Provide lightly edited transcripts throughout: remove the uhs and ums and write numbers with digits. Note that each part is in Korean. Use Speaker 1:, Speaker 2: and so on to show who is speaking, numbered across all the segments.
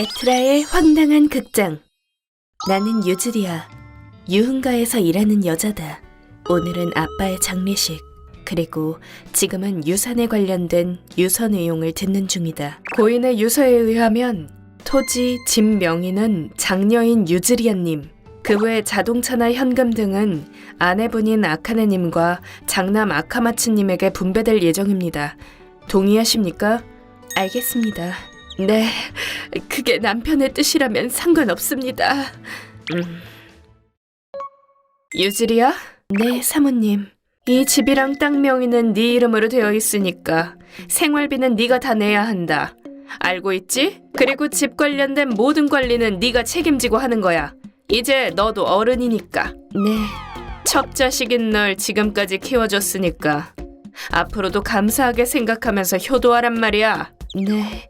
Speaker 1: 에트라의 황당한 극장. 나는 유즈리야. 유흥가에서 일하는 여자다. 오늘은 아빠의 장례식, 그리고 지금은 유산에 관련된 유서 내용을 듣는 중이다. 고인의 유서에 의하면 토지, 집 명의는 장녀인 유즈리아님, 그 외 자동차나 현금 등은 아내분인 아카네님과 장남 아카마츠님에게 분배될 예정입니다. 동의하십니까? 알겠습니다. 네, 그게 남편의 뜻이라면 상관없습니다. 유즈리야? 네, 사모님. 이 집이랑 땅 명의는 네 이름으로 되어 있으니까 생활비는 네가 다 내야 한다. 알고 있지? 그리고 집 관련된 모든 관리는 네가 책임지고 하는 거야. 이제 너도 어른이니까. 네. 첩자식인 널 지금까지 키워줬으니까 앞으로도 감사하게 생각하면서 효도하란 말이야. 네,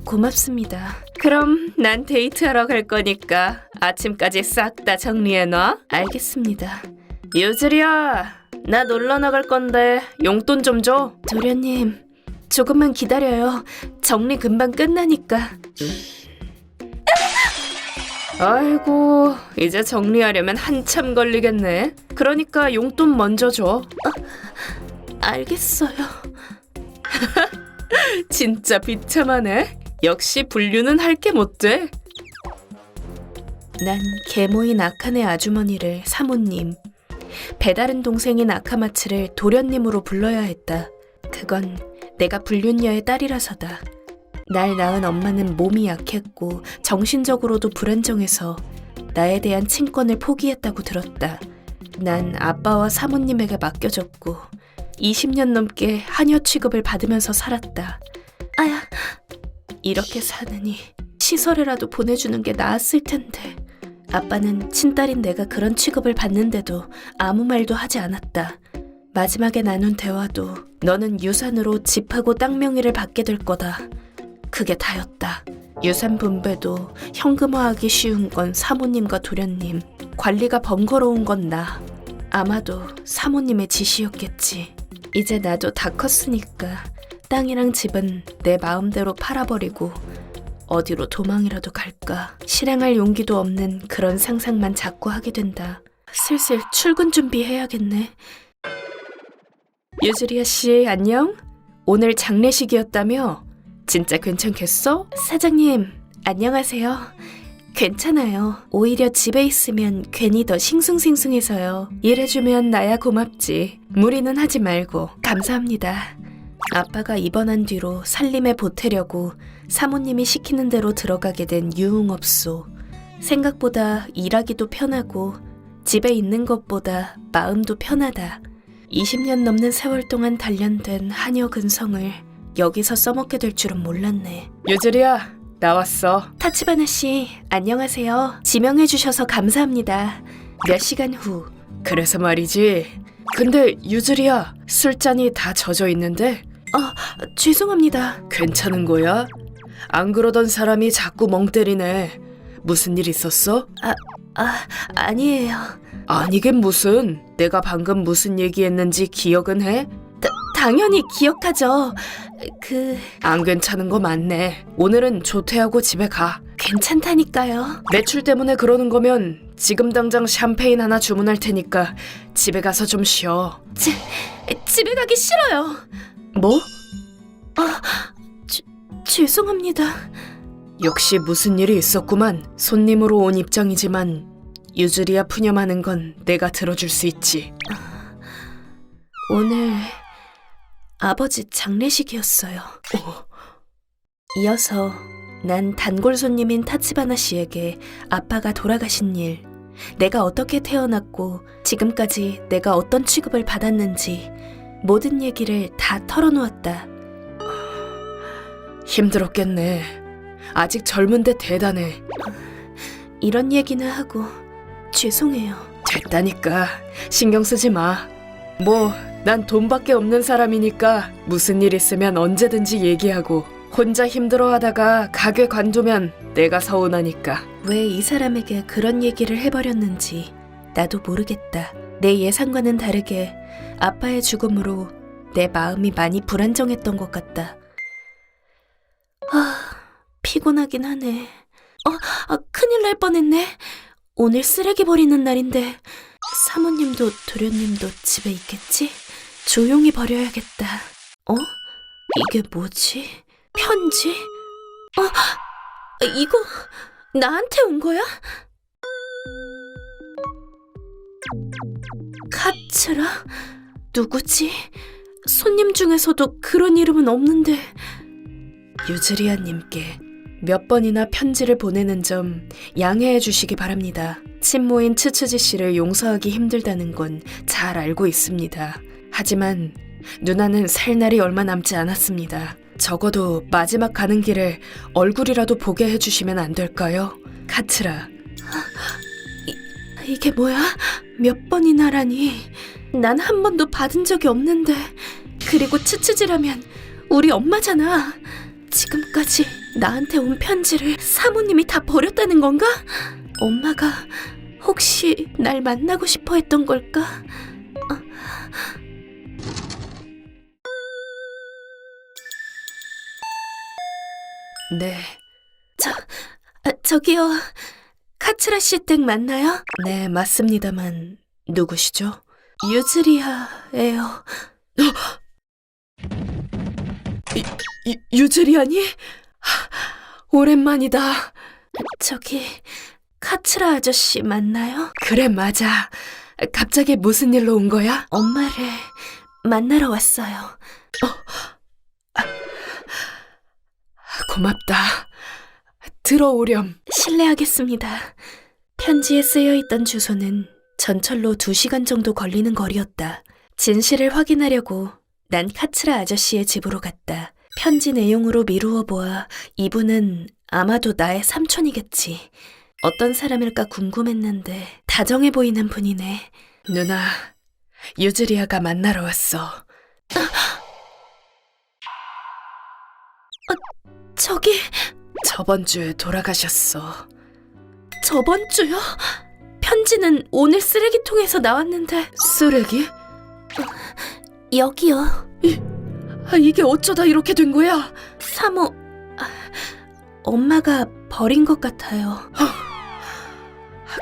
Speaker 1: 고맙습니다. 그럼 난 데이트하러 갈 거니까 아침까지 싹 다 정리해놔. 알겠습니다. 유즈리야, 나 놀러 나갈 건데 용돈 좀 줘. 도련님, 조금만 기다려요. 정리 금방 끝나니까. 아이고, 이제 정리하려면 한참 걸리겠네. 그러니까 용돈 먼저 줘. 알겠어요. 진짜 비참하네. 역시 분류는 할 게 못 돼. 난 계모인 아카네 아주머니를 사모님, 배다른 동생인 아카마츠를 도련님으로 불러야 했다. 그건 내가 불륜녀의 딸이라서다. 날 낳은 엄마는 몸이 약했고 정신적으로도 불안정해서 나에 대한 친권을 포기했다고 들었다. 난 아빠와 사모님에게 맡겨졌고 20년 넘게 하녀 취급을 받으면서 살았다. 아야, 이렇게 사느니 시설에라도 보내주는 게 나았을 텐데. 아빠는 친딸인 내가 그런 취급을 받는데도 아무 말도 하지 않았다. 마지막에 나눈 대화도 너는 유산으로 집하고 땅 명의를 받게 될 거다. 그게 다였다. 유산 분배도 현금화하기 쉬운 건 사모님과 도련님, 관리가 번거로운 건 나. 아마도 사모님의 지시였겠지. 이제 나도 다 컸으니까 땅이랑 집은 내 마음대로 팔아버리고 어디로 도망이라도 갈까. 실행할 용기도 없는 그런 상상만 자꾸 하게 된다. 슬슬 출근 준비해야겠네. 유즈리아 씨, 안녕? 오늘 장례식이었다며? 진짜 괜찮겠어? 사장님, 안녕하세요. 괜찮아요. 오히려 집에 있으면 괜히 더 싱숭생숭해서요. 일해주면 나야 고맙지. 무리는 하지 말고. 감사합니다. 아빠가 입원한 뒤로 살림에 보태려고 사모님이 시키는 대로 들어가게 된 유흥업소. 생각보다 일하기도 편하고 집에 있는 것보다 마음도 편하다. 20년 넘는 세월 동안 단련된 한여 근성을 여기서 써먹게 될 줄은 몰랐네. 유즈리야, 나왔어. 타치바나 씨, 안녕하세요. 지명해주셔서 감사합니다. 몇 시간 후. 그래서 말이지. 근데 유즈리야, 술잔이 다 젖어 있는데? 죄송합니다. 괜찮은 거야? 안 그러던 사람이 자꾸 멍 때리네. 무슨 일 있었어? 아니에요. 아니긴 무슨. 내가 방금 무슨 얘기했는지 기억은 해? 당연히 기억하죠. 안 괜찮은 거 맞네. 오늘은 조퇴하고 집에 가. 괜찮다니까요. 매출 때문에 그러는 거면 지금 당장 샴페인 하나 주문할 테니까 집에 가서 좀 쉬어. 집에 가기 싫어요. 뭐? 죄송합니다. 역시 무슨 일이 있었구만. 손님으로 온 입장이지만 유즈리아 푸념하는 건 내가 들어줄 수 있지. 오늘 아버지 장례식이었어요. 이어서 난 단골 손님인 타치바나 씨에게 아빠가 돌아가신 일, 내가 어떻게 태어났고 지금까지 내가 어떤 취급을 받았는지 모든 얘기를 다 털어놓았다. 힘들었겠네. 아직 젊은데 대단해. 이런 얘기나 하고 죄송해요. 됐다니까. 신경 쓰지 마. 난 돈밖에 없는 사람이니까 무슨 일 있으면 언제든지 얘기하고, 혼자 힘들어하다가 가게 관두면 내가 서운하니까. 왜 이 사람에게 그런 얘기를 해버렸는지 나도 모르겠다. 내 예상과는 다르게 아빠의 죽음으로 내 마음이 많이 불안정했던 것 같다. 피곤하긴 하네. 큰일 날 뻔했네. 오늘 쓰레기 버리는 날인데 사모님도 도련님도 집에 있겠지? 조용히 버려야겠다. 이게 뭐지? 편지? 이거 나한테 온 거야? 카츠라? 누구지? 손님 중에서도 그런 이름은 없는데. 유즈리아님께 몇 번이나 편지를 보내는 점 양해해 주시기 바랍니다. 친모인 츠츠지 씨를 용서하기 힘들다는 건 잘 알고 있습니다. 하지만 누나는 살 날이 얼마 남지 않았습니다. 적어도 마지막 가는 길에 얼굴이라도 보게 해주시면 안 될까요? 카츠라. 이게 뭐야? 몇 번이나라니. 난 한 번도 받은 적이 없는데. 그리고 츠츠지라면 우리 엄마잖아. 지금까지 나한테 온 편지를 사모님이 다 버렸다는 건가? 엄마가 혹시 날 만나고 싶어 했던 걸까? 네. 저기요. 카츠라 씨 댁 맞나요? 네, 맞습니다만 누구시죠? 유즈리아예요. 유즈리아니? 오랜만이다. 저기 카츠라 아저씨 맞나요? 그래, 맞아. 갑자기 무슨 일로 온 거야? 엄마를 만나러 왔어요. 고맙다. 들어오렴. 실례하겠습니다. 편지에 쓰여있던 주소는 전철로 2시간 정도 걸리는 거리였다. 진실을 확인하려고 난 카츠라 아저씨의 집으로 갔다. 편지 내용으로 미루어 보아 이분은 아마도 나의 삼촌이겠지. 어떤 사람일까 궁금했는데 다정해 보이는 분이네. 누나, 유즈리아가 만나러 왔어. 저기... 저번 주에 돌아가셨어. 저번 주요? 편지는 오늘 쓰레기통에서 나왔는데. 쓰레기? 여기요. 이게 어쩌다 이렇게 된 거야? 사모... 엄마가 버린 것 같아요.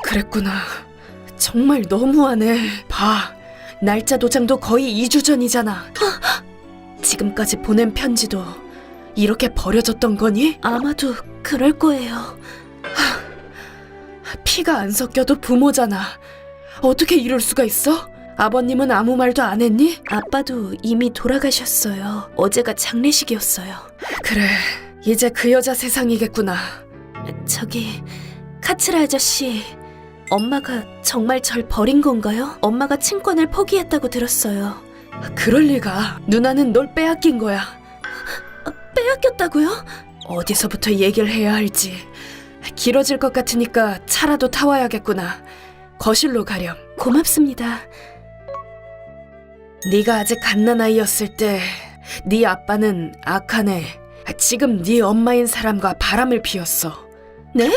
Speaker 1: 그랬구나. 정말 너무하네. 봐, 날짜 도장도 거의 2주 전이잖아. 지금까지 보낸 편지도 이렇게 버려졌던 거니? 아마도 그럴 거예요. 피가 안 섞여도 부모잖아. 어떻게 이럴 수가 있어? 아버님은 아무 말도 안 했니? 아빠도 이미 돌아가셨어요. 어제가 장례식이었어요. 그래, 이제 그 여자 세상이겠구나. 저기, 카츠라 아저씨, 엄마가 정말 절 버린 건가요? 엄마가 친권을 포기했다고 들었어요. 그럴 리가. 누나는 널 빼앗긴 거야. 빼앗겼다고요? 어디서부터 얘기를 해야 할지. 길어질 것 같으니까 차라도 타와야겠구나. 거실로 가렴. 고맙습니다. 네가 아직 갓난아이였을 때 네 아빠는 아카네, 지금 네 엄마인 사람과 바람을 피웠어. 네?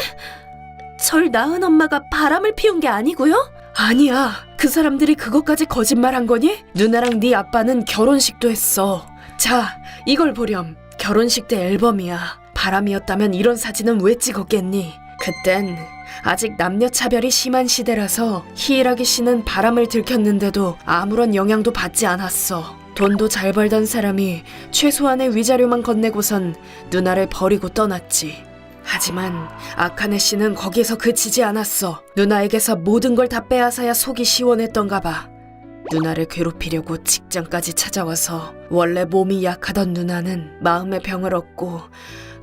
Speaker 1: 절 낳은 엄마가 바람을 피운 게 아니고요? 아니야. 그 사람들이 그것까지 거짓말한 거니? 누나랑 네 아빠는 결혼식도 했어. 자, 이걸 보렴. 결혼식 때 앨범이야. 바람이었다면 이런 사진은 왜 찍었겠니? 그땐 아직 남녀차별이 심한 시대라서 히이라기 씨는 바람을 들켰는데도 아무런 영향도 받지 않았어. 돈도 잘 벌던 사람이 최소한의 위자료만 건네고선 누나를 버리고 떠났지. 하지만 아카네 씨는 거기서 그치지 않았어. 누나에게서 모든 걸 다 빼앗아야 속이 시원했던가 봐. 누나를 괴롭히려고 직장까지 찾아와서 원래 몸이 약하던 누나는 마음의 병을 얻고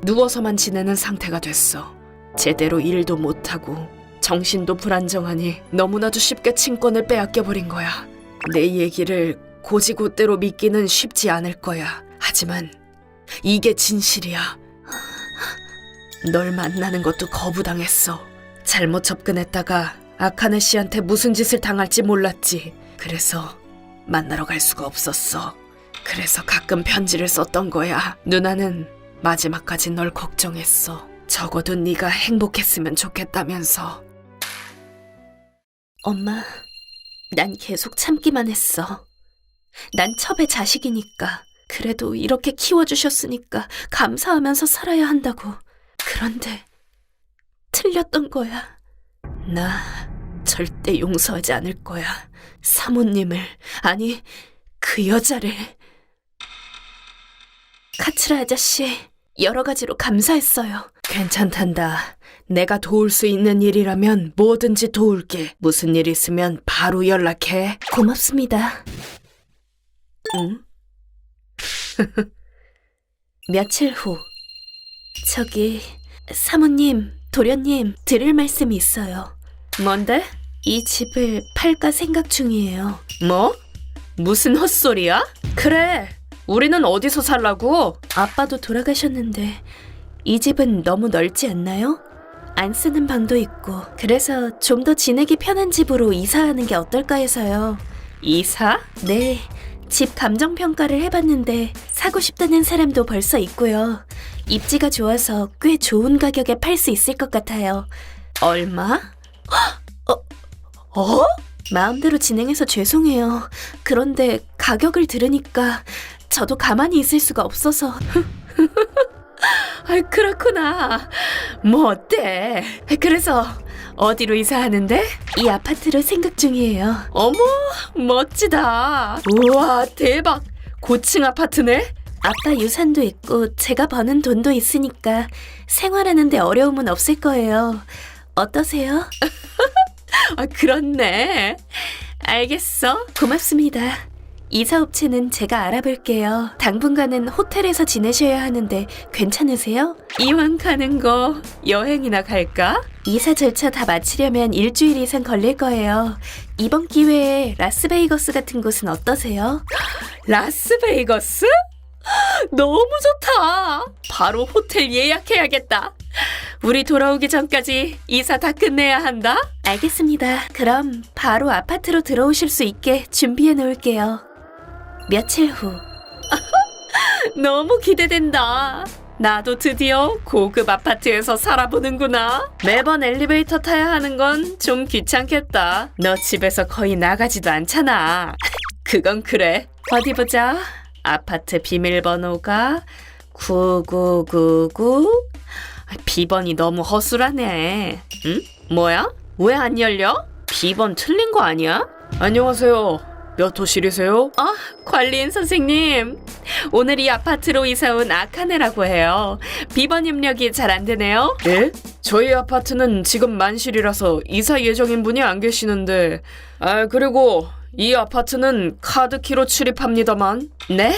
Speaker 1: 누워서만 지내는 상태가 됐어. 제대로 일도 못하고 정신도 불안정하니 너무나도 쉽게 친권을 빼앗겨버린 거야. 내 얘기를 고지고대로 믿기는 쉽지 않을 거야. 하지만 이게 진실이야. 널 만나는 것도 거부당했어. 잘못 접근했다가 아카네 씨한테 무슨 짓을 당할지 몰랐지. 그래서 만나러 갈 수가 없었어. 그래서 가끔 편지를 썼던 거야. 누나는 마지막까지 널 걱정했어. 적어도 네가 행복했으면 좋겠다면서. 엄마, 난 계속 참기만 했어. 난 첩의 자식이니까. 그래도 이렇게 키워주셨으니까 감사하면서 살아야 한다고. 그런데 틀렸던 거야. 나 절대 용서하지 않을 거야. 사모님을, 아니, 그 여자를. 카츠라 아저씨, 여러 가지로 감사했어요. 괜찮단다. 내가 도울 수 있는 일이라면 뭐든지 도울게. 무슨 일 있으면 바로 연락해. 고맙습니다. 응? 며칠 후. 저기, 사모님, 도련님, 드릴 말씀이 있어요. 뭔데? 이 집을 팔까 생각 중이에요. 뭐? 무슨 헛소리야? 그래, 우리는 어디서 살라고? 아빠도 돌아가셨는데 이 집은 너무 넓지 않나요? 안 쓰는 방도 있고, 그래서 좀 더 지내기 편한 집으로 이사하는 게 어떨까 해서요. 이사? 네, 집 감정평가를 해봤는데 사고 싶다는 사람도 벌써 있고요. 입지가 좋아서 꽤 좋은 가격에 팔 수 있을 것 같아요. 얼마? 마음대로 진행해서 죄송해요. 그런데 가격을 들으니까 저도 가만히 있을 수가 없어서. 아, 그렇구나. 뭐 어때? 그래서 어디로 이사하는데? 이 아파트로 생각 중이에요. 어머, 멋지다. 우와, 대박. 고층 아파트네? 아빠 유산도 있고 제가 버는 돈도 있으니까 생활하는데 어려움은 없을 거예요. 어떠세요? 아, 그렇네. 알겠어. 고맙습니다. 이사업체는 제가 알아볼게요. 당분간은 호텔에서 지내셔야 하는데 괜찮으세요? 이왕 가는 거 여행이나 갈까? 이사 절차 다 마치려면 일주일 이상 걸릴 거예요. 이번 기회에 라스베이거스 같은 곳은 어떠세요? 라스베이거스? 너무 좋다. 바로 호텔 예약해야겠다. 우리 돌아오기 전까지 이사 다 끝내야 한다. 알겠습니다. 그럼 바로 아파트로 들어오실 수 있게 준비해 놓을게요. 며칠 후. 너무 기대된다. 나도 드디어 고급 아파트에서 살아보는구나. 매번 엘리베이터 타야 하는 건 좀 귀찮겠다. 너 집에서 거의 나가지도 않잖아. 그건 그래. 어디 보자. 아파트 비밀번호가 9999. 비번이 너무 허술하네. 응? 뭐야? 왜 안 열려? 비번 틀린 거 아니야? 안녕하세요. 몇 호실이세요? 관리인 선생님. 오늘 이 아파트로 이사 온 아카네라고 해요. 비번 입력이 잘 안 되네요. 예? 저희 아파트는 지금 만실이라서 이사 예정인 분이 안 계시는데. 그리고 이 아파트는 카드키로 출입합니다만. 네?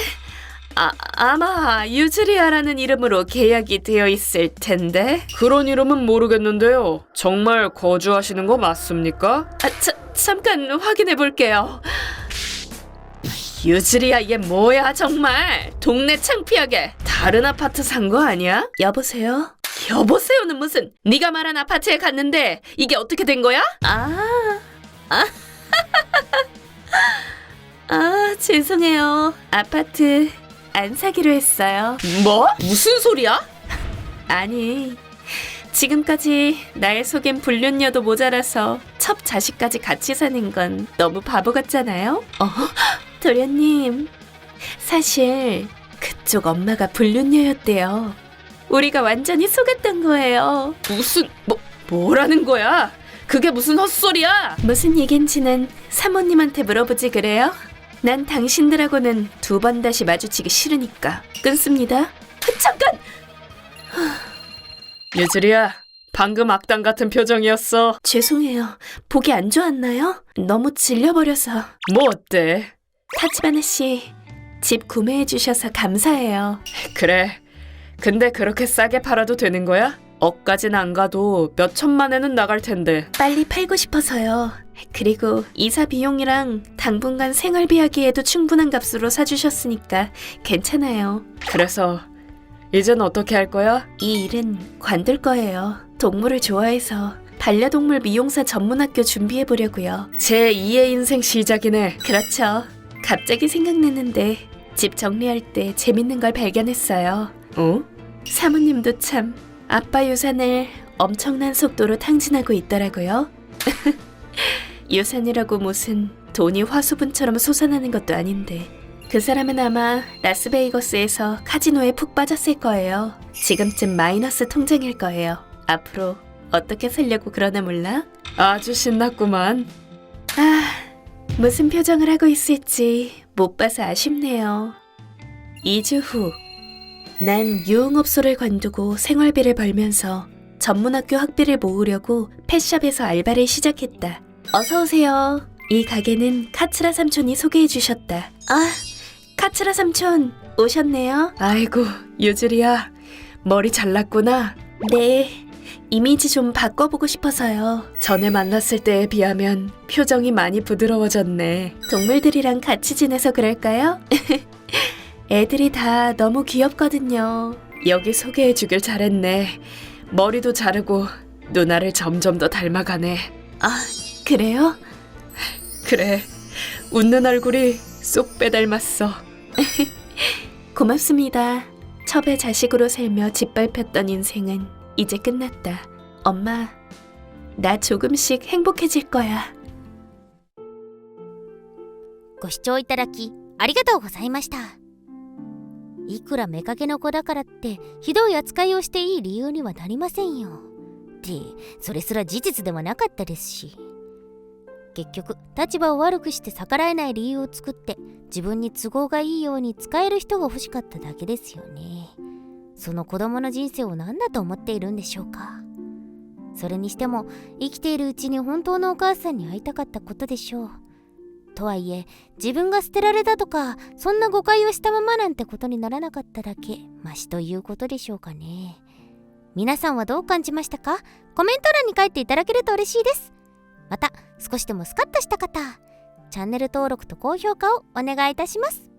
Speaker 1: 아마 유즈리아라는 이름으로 계약이 되어 있을 텐데. 그런 이름은 모르겠는데요. 정말 거주하시는 거 맞습니까? 잠깐 확인해 볼게요. 유즈리아 이게 뭐야 정말. 동네 창피하게 다른 아파트 산 거 아니야? 여보세요? 여보세요는 무슨. 네가 말한 아파트에 갔는데 이게 어떻게 된 거야? 죄송해요. 아파트 안 사기로 했어요. 뭐? 무슨 소리야? 아니, 지금까지 날 속엔 불륜녀도 모자라서 첩 자식까지 같이 사는 건 너무 바보 같잖아요? 도련님, 사실 그쪽 엄마가 불륜녀였대요. 우리가 완전히 속았던 거예요. 무슨, 뭐라는 거야? 그게 무슨 헛소리야? 무슨 얘긴지는 사모님한테 물어보지 그래요? 난 당신들하고는 두 번 다시 마주치기 싫으니까 끊습니다. 잠깐! 유즈리야, 방금 악당 같은 표정이었어. 죄송해요. 보기 안 좋았나요? 너무 질려버려서. 뭐 어때? 타치바나 씨, 집 구매해 주셔서 감사해요. 그래. 근데 그렇게 싸게 팔아도 되는 거야? 억까진 안 가도 몇 천만에는 나갈 텐데. 빨리 팔고 싶어서요. 그리고 이사 비용이랑 당분간 생활비 하기에도 충분한 값으로 사주셨으니까 괜찮아요. 그래서 이젠 어떻게 할 거야? 이 일은 관둘 거예요. 동물을 좋아해서 반려동물 미용사 전문학교 준비해보려고요. 제 2의 인생 시작이네. 그렇죠. 갑자기 생각났는데 집 정리할 때 재밌는 걸 발견했어요. 사모님도 참 아빠 유산을 엄청난 속도로 탕진하고 있더라고요. 유산이라고 무슨 돈이 화수분처럼 솟아나는 것도 아닌데. 그 사람은 아마 라스베이거스에서 카지노에 푹 빠졌을 거예요. 지금쯤 마이너스 통장일 거예요. 앞으로 어떻게 살려고 그러나 몰라? 아주 신났구만. 아, 무슨 표정을 하고 있을지 못 봐서 아쉽네요. 2주 후, 난 유흥업소를 관두고 생활비를 벌면서 전문학교 학비를 모으려고 펫샵에서 알바를 시작했다. 어서 오세요. 이 가게는 카츠라 삼촌이 소개해 주셨다. 아, 카츠라 삼촌 오셨네요. 아이고, 유주리야. 머리 잘랐구나. 네, 이미지 좀 바꿔보고 싶어서요. 전에 만났을 때에 비하면 표정이 많이 부드러워졌네. 동물들이랑 같이 지내서 그럴까요? 애들이 다 너무 귀엽거든요. 여기 소개해주길 잘했네. 머리도 자르고 누나를 점점 더 닮아가네. 아, 그래요? 그래, 웃는 얼굴이 쏙 빼닮았어. 고맙습니다. 첩의 자식으로 살며 짓밟혔던 인생은 이제 끝났다. 엄마, 나 조금씩 행복해질 거야.
Speaker 2: ご視聴いただきありがとうございました。いくら妾の子だからってひどい扱いをしていい理由にはなりませんよ。ってそれすら事実ではなかったですし、結局立場を悪くして逆らえない理由を作って自分に都合がいいように使える人が欲しかっただけですよね。その子供の人生を何だと思っているんでしょうか。それにしても生きているうちに本当のお母さんに会いたかったことでしょう。とはいえ自分が捨てられたとかそんな誤解をしたままなんてことにならなかっただけマシということでしょうかね。皆さんはどう感じましたか？コメント欄に書いていただけると嬉しいです。また少しでもスカッとした方、チャンネル登録と高評価をお願いいたします。